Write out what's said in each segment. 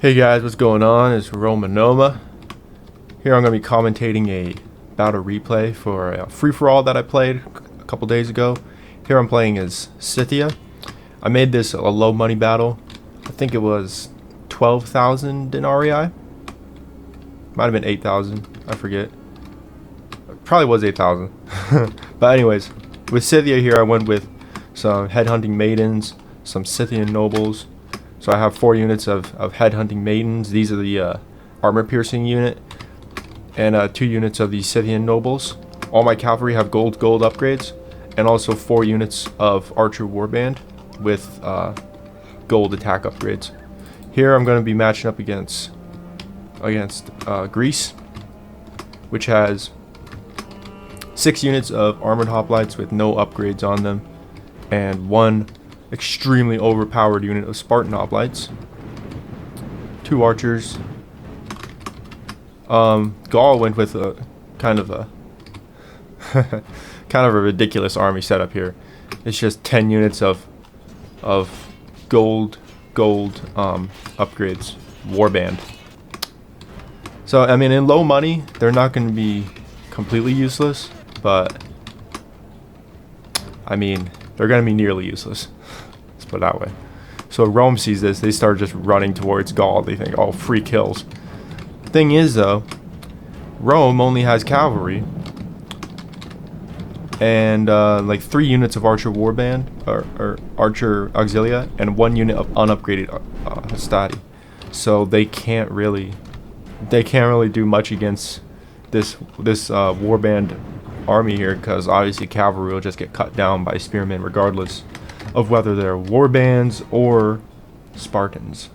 Hey guys, what's going on? It's Romanoma. Here I'm going to be commentating a battle replay for a free-for-all that I played a couple days ago. Here I'm playing as Scythia. I made this a low money battle. I think it was 12,000 denarii. Might have been 8,000. I forget. Probably was 8,000. But anyways, with Scythia here I went with some headhunting maidens, some Scythian nobles. So I have 4 units of headhunting maidens. These are the armor piercing unit, and 2 units of the Scythian nobles. All my cavalry have gold upgrades, and also 4 units of archer warband with gold attack upgrades. Here I'm going to be matching up against Greece, which has 6 units of armored hoplites with no upgrades on them, and 1 extremely overpowered unit of Spartan hoplites, 2 archers. Gaul went with a kind of a ridiculous army setup here. It's just 10 units of gold upgrades, warband. So I mean, in low money they're not going to be completely useless, but I mean they're going to be nearly useless. Let's put it that way. So Rome sees this, they start just running towards Gaul. They think, oh, free kills. Thing is though, Rome only has cavalry and like 3 units of archer warband or archer auxilia and 1 unit of unupgraded hastati. So they can't really do much against this warband army here, because obviously cavalry will just get cut down by spearmen regardless of whether they're warbands or Spartans.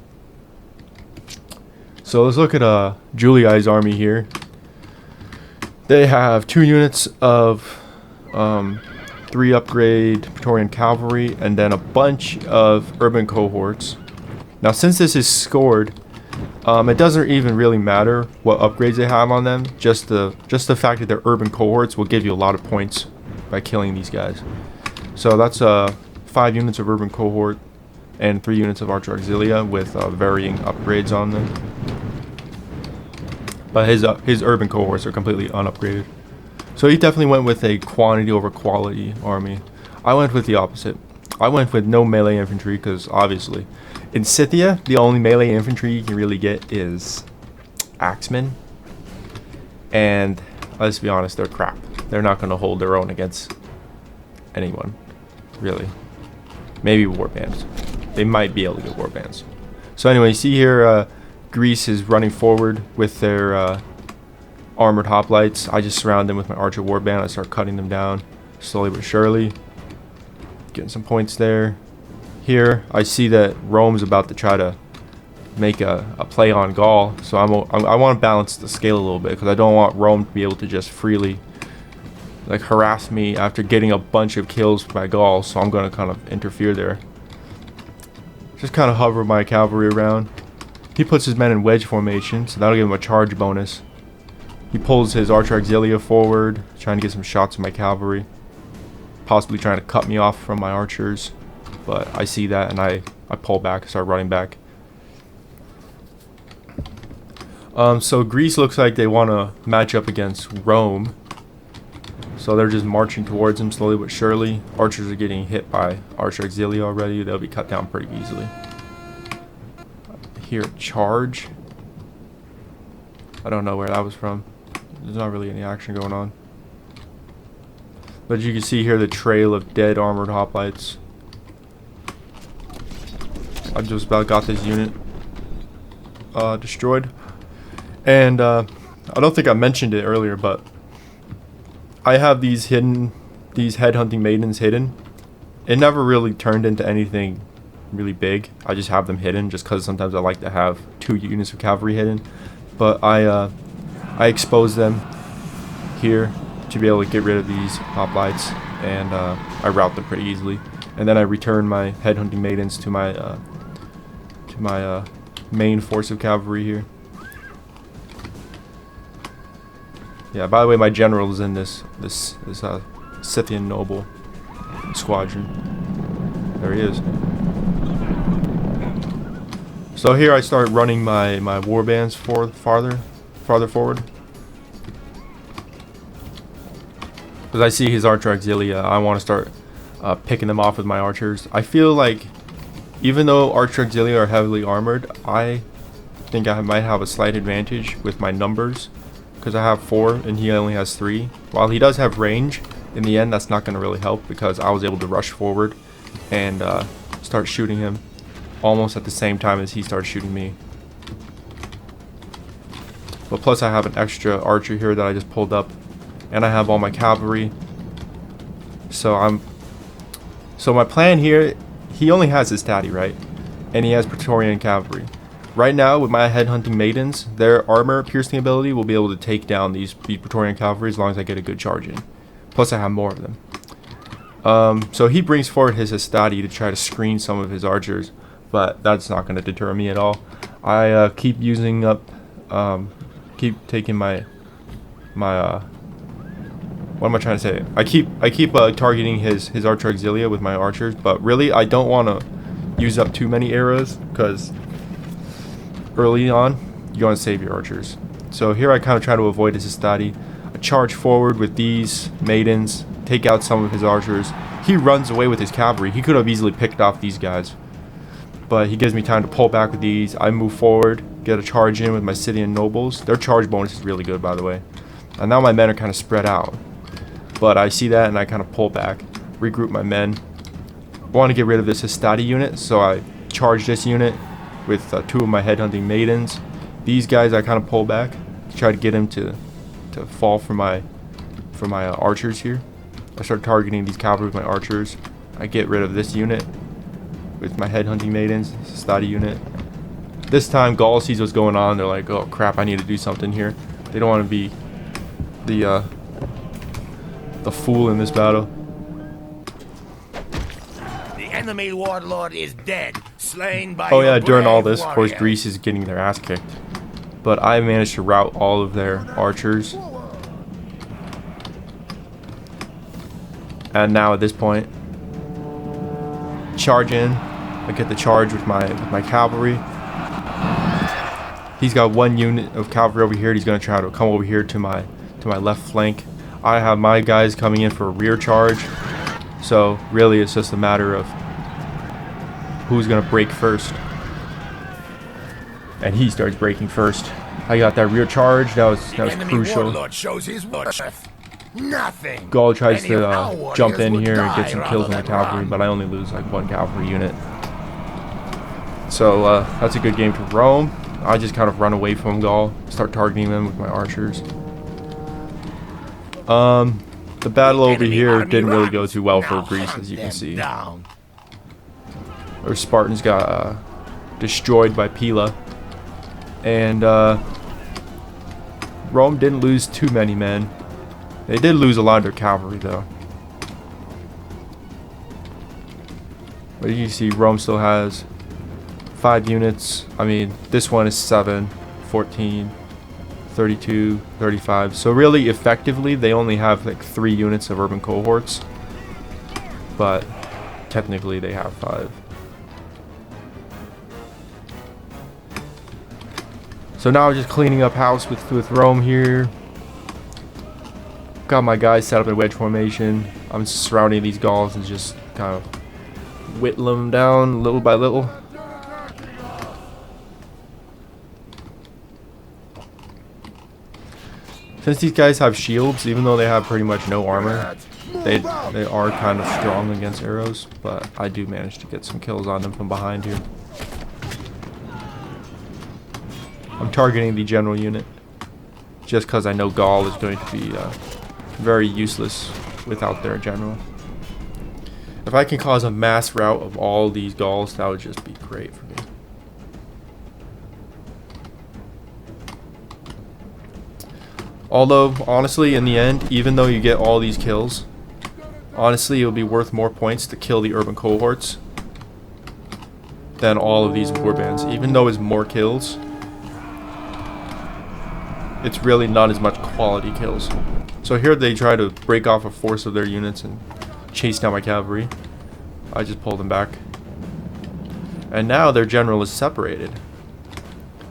So let's look at Julii's army here. They have 2 units of 3 upgrade Praetorian cavalry and then a bunch of urban cohorts. Now since this is scored, it doesn't even really matter what upgrades they have on them. Just the fact that they're urban cohorts will give you a lot of points by killing these guys. So that's 5 units of urban cohort and 3 units of archer auxilia with varying upgrades on them. But his urban cohorts are completely unupgraded. So he definitely went with a quantity over quality army. I went with the opposite. I went with no melee infantry because obviously in Scythia the only melee infantry you can really get is axemen, and let's be honest, they're crap. They're not going to hold their own against anyone, really. Maybe warbands. They might be able to get warbands. So anyway, you see here Greece is running forward with their armored hoplites. I just surround them with my archer warband. I start cutting them down slowly but surely, getting some points there. Here I see that Rome's about to try to make a play on Gaul, so I want to balance the scale a little bit, because I don't want Rome to be able to just freely like harass me after getting a bunch of kills by Gaul. So I'm going to kind of interfere there. Just kind of hover my cavalry around. He puts his men in wedge formation, so that'll give him a charge bonus. He pulls his archer auxilia forward, trying to get some shots of my cavalry, possibly trying to cut me off from my archers. But I see that and I pull back, start running back. So Greece looks like they want to match up against Rome. So they're just marching towards him slowly but surely. Archers are getting hit by archer auxilia already. They'll be cut down pretty easily. Here, charge. I don't know where that was from. There's not really any action going on. But you can see here the trail of dead armored hoplites. I just about got this unit destroyed. And I don't think I mentioned it earlier, but I have these headhunting maidens hidden. It never really turned into anything really big. I just have them hidden just because sometimes I like to have 2 units of cavalry hidden. But I expose them here to be able to get rid of these hoplites, and I rout them pretty easily. And then I return my headhunting maidens to my main force of cavalry here. Yeah, by the way, my general is in this Scythian noble squadron. There he is. So here I start running my warbands farther forward. Because I see his archer auxilia, I want to start picking them off with my archers. I feel like even though archer auxilia are heavily armored, I think I might have a slight advantage with my numbers. Because I have 4 and he only has 3. While he does have range, in the end that's not going to really help because I was able to rush forward and start shooting him almost at the same time as he started shooting me. But plus I have an extra archer here that I just pulled up, and I have all my cavalry. So my plan here, he only has his statty, right? And he has Praetorian cavalry. Right now with my headhunting maidens, their armor piercing ability will be able to take down these Praetorian cavalry as long as I get a good charge in. Plus I have more of them. So he brings forward his statty to try to screen some of his archers, but that's not going to deter me at all. I keep using up, keep taking my what am I trying to say? I keep targeting his archer auxilia with my archers, but really I don't want to use up too many arrows because early on you want to save your archers. So here I kind of try to avoid his statty. I charge forward with these maidens, take out some of his archers. He runs away with his cavalry. He could have easily picked off these guys, but he gives me time to pull back with these. I move forward, get a charge in with my Scythian nobles. Their charge bonus is really good, by the way. And now my men are kind of spread out, but I see that and I kind of pull back, regroup my men. I want to get rid of this Hastati unit, so I charge this unit with 2 of my headhunting maidens. These guys I kind of pull back to try to get him to fall for my archers here. I start targeting these cavalry with my archers. I get rid of this unit with my headhunting maidens, Hastati unit. This time Gaul sees what's going on. They're like, oh crap, I need to do something here. They don't want to be the fool in this battle. The enemy warlord is dead, slain by Oh yeah, your during all brave this, of course, warrior. Greece is getting their ass kicked. But I managed to rout all of their archers. And now at this point, charge in. I get the charge with my cavalry. He's got 1 unit of cavalry over here. He's gonna try to come over here to my left flank. I have my guys coming in for a rear charge. So really it's just a matter of who's gonna break first. And he starts breaking first. I got that rear charge. That was crucial. Warlord shows his worth. Nothing. Gaul tries Any of to our jump warriors in would here and die get some rather kills on the than cavalry, run. but I only lose like 1 cavalry unit. So that's a good game for Rome. I just kind of run away from Gaul, start targeting them with my archers. The battle over Enemy here army didn't really runs. go too well for Now Greece, hunt as you can them see. down. Our Spartans got destroyed by Pila, and Rome didn't lose too many men. They did lose a lot of their cavalry though. But you see Rome still has 5 units. I mean, this one is 7, 14, 32, 35. So really effectively they only have like 3 units of urban cohorts. But technically they have 5. So now just cleaning up house with Rome here. Got my guys set up in wedge formation. I'm surrounding these Gauls and just kind of whittle them down little by little. Since these guys have shields, even though they have pretty much no armor, they are kind of strong against arrows, but I do manage to get some kills on them from behind here. I'm targeting the general unit just because I know Gaul is going to be very useless without their general. If I can cause a mass rout of all these Gauls, that would just be great for me. Although, honestly, in the end, even though you get all these kills, honestly, it would be worth more points to kill the urban cohorts than all of these warbands. Even though it's more kills, it's really not as much quality kills. So here they try to break off a force of their units and chase down my cavalry. I just pull them back. And now their general is separated.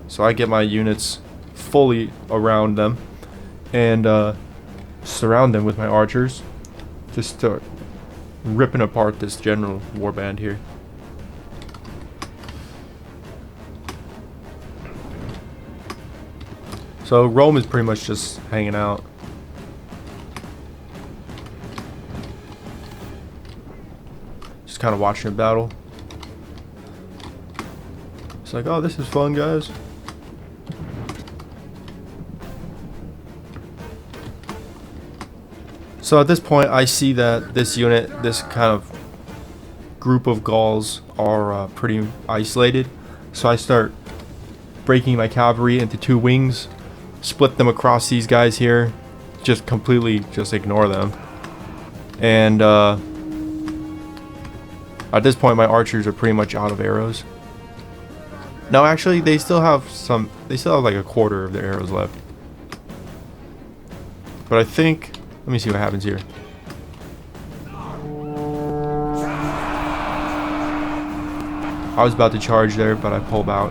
So I get my units fully around them and surround them with my archers. Just start ripping apart this general warband here. So Rome is pretty much just hanging out. Just kind of watching a battle. It's like, oh, this is fun, guys. So at this point, I see that this unit, this kind of group of Gauls are pretty isolated. So I start breaking my cavalry into two wings, split them across these guys here, just completely just ignore them. And at this point, my archers are pretty much out of arrows. No, actually, they still have some. They still have like a quarter of their arrows left. But I think. Let me see what happens here. I was about to charge there, but I pulled out.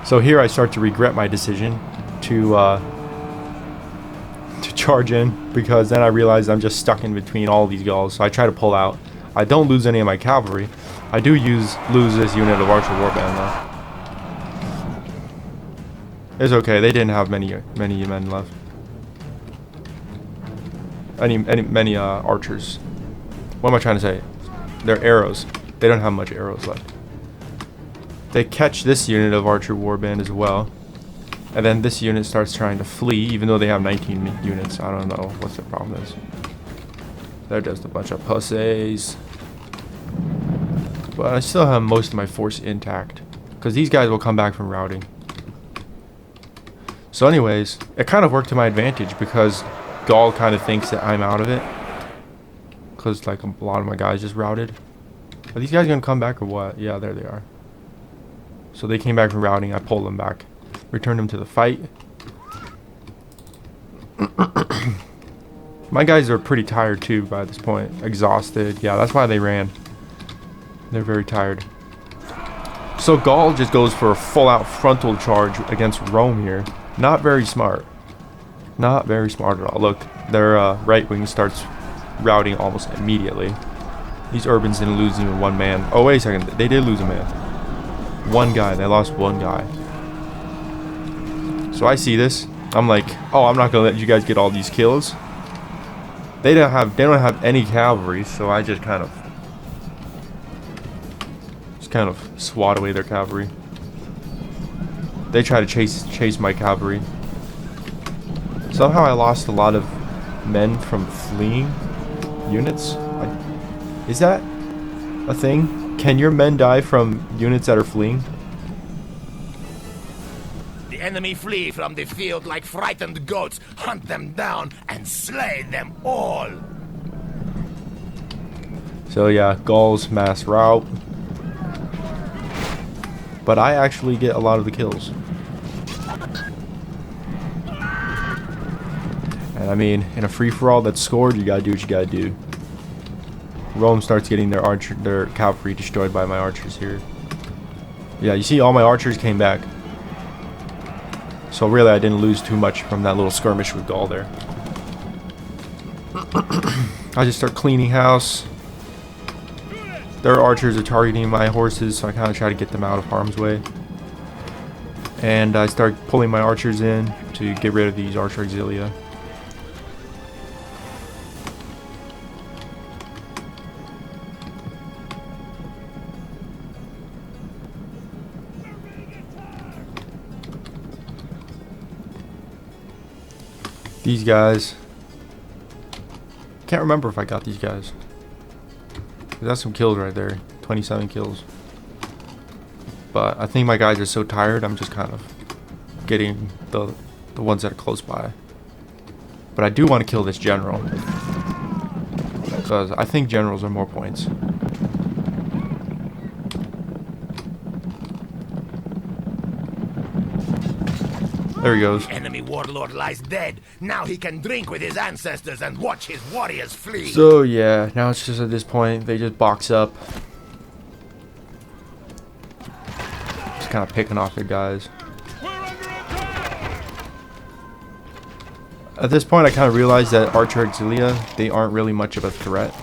So here I start to regret my decision to charge in, because then I realize I'm just stuck in between all these Gauls. So I try to pull out. I don't lose any of my cavalry. I do lose this unit of archer warband though. It's okay. They didn't have many men left. Many archers. What am I trying to say? They're arrows. They don't have much arrows left. They catch this unit of archer warband as well. And then this unit starts trying to flee, even though they have 19 units. I don't know what the problem is. They're just a bunch of pussies. But I still have most of my force intact, because these guys will come back from routing. So anyways, it kind of worked to my advantage, because Gaul kind of thinks that I'm out of it. Because like a lot of my guys just routed. Are these guys going to come back or what? Yeah, there they are. So they came back from routing. I pulled them back. Returned them to the fight. My guys are pretty tired too by this point. Exhausted. Yeah, that's why they ran. They're very tired. So Gaul just goes for a full-out frontal charge against Rome here. Not very smart. Not very smart at all. Look, their right wing starts routing almost immediately. These Urbans didn't lose even one man. Oh, wait a second. They did lose a man. One guy. They lost one guy. So I see this. I'm like, oh, I'm not gonna let you guys get all these kills. They don't have any cavalry, so I just kind of swat away their cavalry. They try to chase my cavalry. Somehow I lost a lot of men from fleeing units. Is that a thing? Can your men die from units that are fleeing? The enemy flee from the field like frightened goats. Hunt them down and slay them all. So yeah, Gauls mass rout. But I actually get a lot of the kills. And I mean, in a free-for-all that's scored, you gotta do what you gotta do. Rome starts getting their cavalry destroyed by my archers here. Yeah, you see all my archers came back. So really I didn't lose too much from that little skirmish with Gaul there. I just start cleaning house. Their archers are targeting my horses, so I kind of try to get them out of harm's way. And I start pulling my archers in to get rid of these archer auxilia. These guys. Can't remember if I got these guys. That's some kills right there. 27 kills. But I think my guys are so tired, I'm just kind of getting the ones that are close by. But I do want to kill this general, because I think generals are more points. There he goes. Enemy warlord lies dead. Now he can drink with his ancestors and watch his warriors flee. So yeah, now it's just at this point they just box up. Just kind of picking off their guys. At this point I kind of realized that Archer Auxilia, they aren't really much of a threat.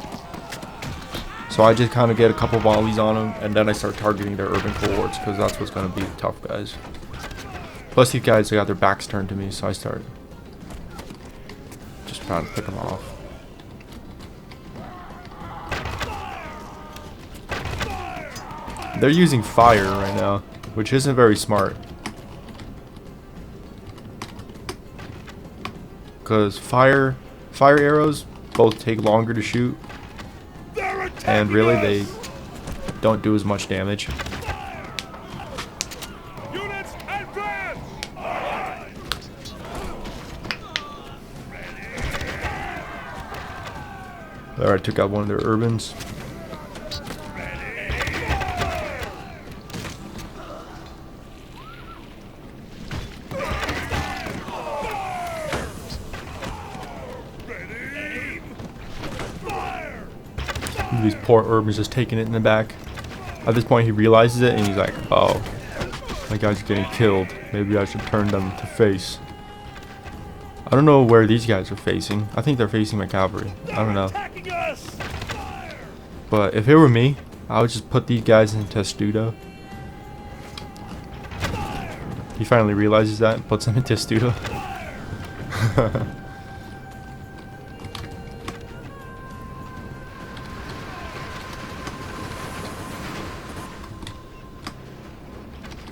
So I just kind of get a couple volleys on them and then I start targeting their urban cohorts because that's what's going to be the tough guys. Plus these guys, they got their backs turned to me, so I start just trying to pick them off. They're using fire right now, which isn't very smart. Because fire arrows both take longer to shoot. And really, they don't do as much damage. There, I took out one of their urbans. These poor urbans just taking it in the back. At this point, he realizes it and he's like, "Oh, my guy's getting killed. Maybe I should turn them to face." I don't know where these guys are facing. I think they're facing my cavalry. I don't know. But if it were me, I would just put these guys in Testudo. He finally realizes that and puts them in Testudo.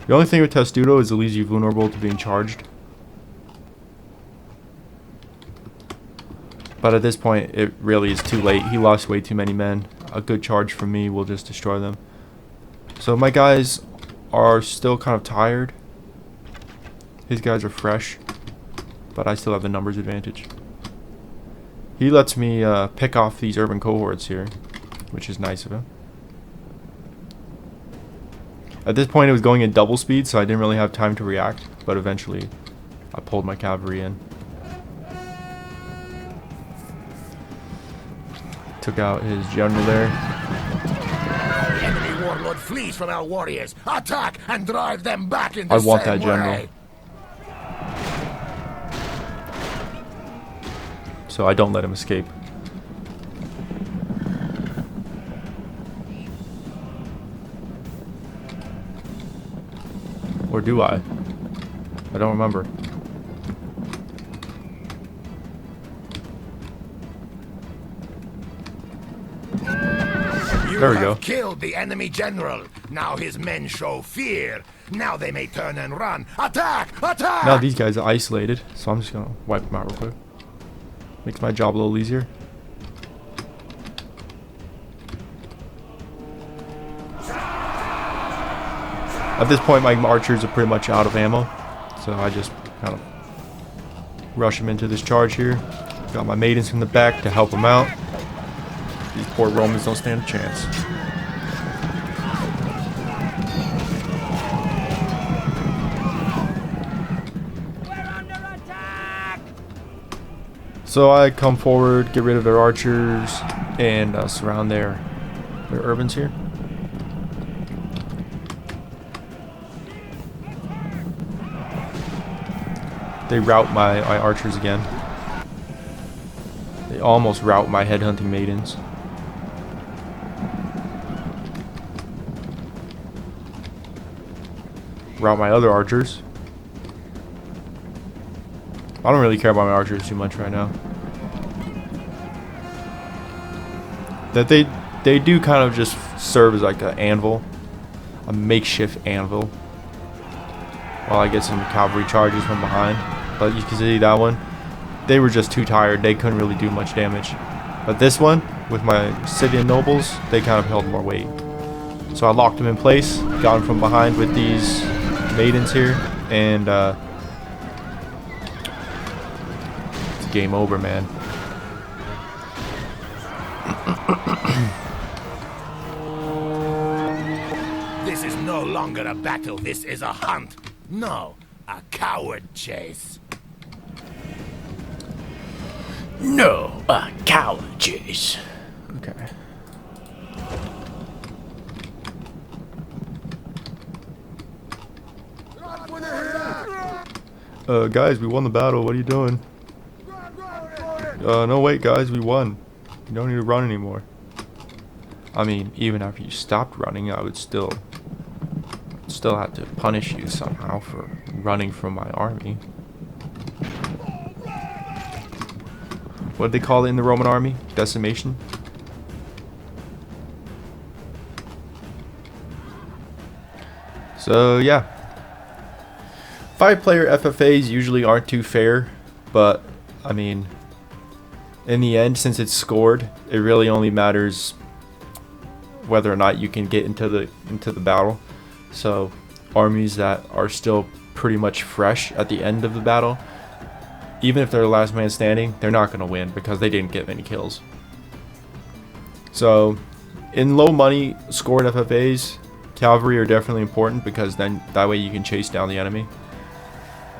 The only thing with Testudo is it leaves you vulnerable to being charged. But at this point, it really is too late. He lost way too many men. A good charge from me will just destroy them. So my guys are still kind of tired. His guys are fresh. But I still have the numbers advantage. He lets me pick off these urban cohorts here, which is nice of him. At this point, it was going in double speed, so I didn't really have time to react. But eventually, I pulled my cavalry in. Took out his general there. The enemy warlord flees from our warriors. Attack and drive them back in the I want same that general. way. So I don't let him escape. Or do I? I don't remember. You There we have go. killed the enemy general. Now his men show fear. Now they may turn and run. Attack! Attack! Now these guys are isolated, so I'm just gonna wipe them out real quick. Makes my job a little easier. At this point, my archers are pretty much out of ammo, so I just kind of rush them into this charge here. Got my maidens from the back to help them out. These poor Romans don't stand a chance. So I come forward, get rid of their archers, and surround their urbans here. They rout my archers again. They almost rout my headhunting maidens. Rout my other archers. I don't really care about my archers too much right now. That they do kind of just serve as like an anvil, a makeshift anvil, while I get some cavalry charges from behind. But you can see that one, they were just too tired. They couldn't really do much damage. But this one, with my Scythian nobles, they kind of held more weight. So I locked them in place, got them from behind with these maidens here, and it's game over, man. This is no longer a battle. This is a hunt. No, A coward chase. No, a coward chase. Okay. Guys, we won the battle. What are you doing? No, wait, guys, we won. You don't need to run anymore. I mean, even after you stopped running, I would still have to punish you somehow for running from my army. What did they call it in the Roman army? Decimation? So, yeah. 5-player FFAs usually aren't too fair, but, I mean, in the end, since it's scored, it really only matters whether or not you can get into the battle. So, armies that are still pretty much fresh at the end of the battle, even if they're the last man standing, they're not going to win because they didn't get many kills. So, in low money scored FFAs, cavalry are definitely important because then that way you can chase down the enemy.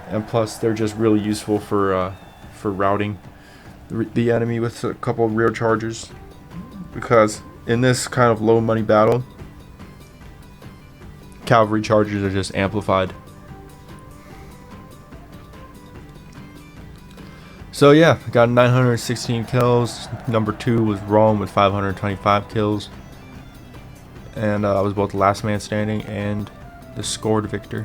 And plus, they're just really useful for routing the enemy with a couple of rear chargers. Because in this kind of low money battle, cavalry chargers are just amplified. So yeah, I got 916 kills. Number 2 was Rome with 525 kills. And I was both the last man standing and the scored victor.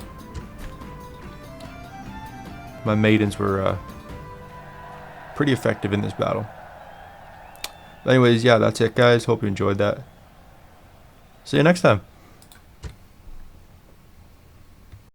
My maidens were pretty effective in this battle. But anyways, yeah, that's it, guys. Hope you enjoyed that. See you next time.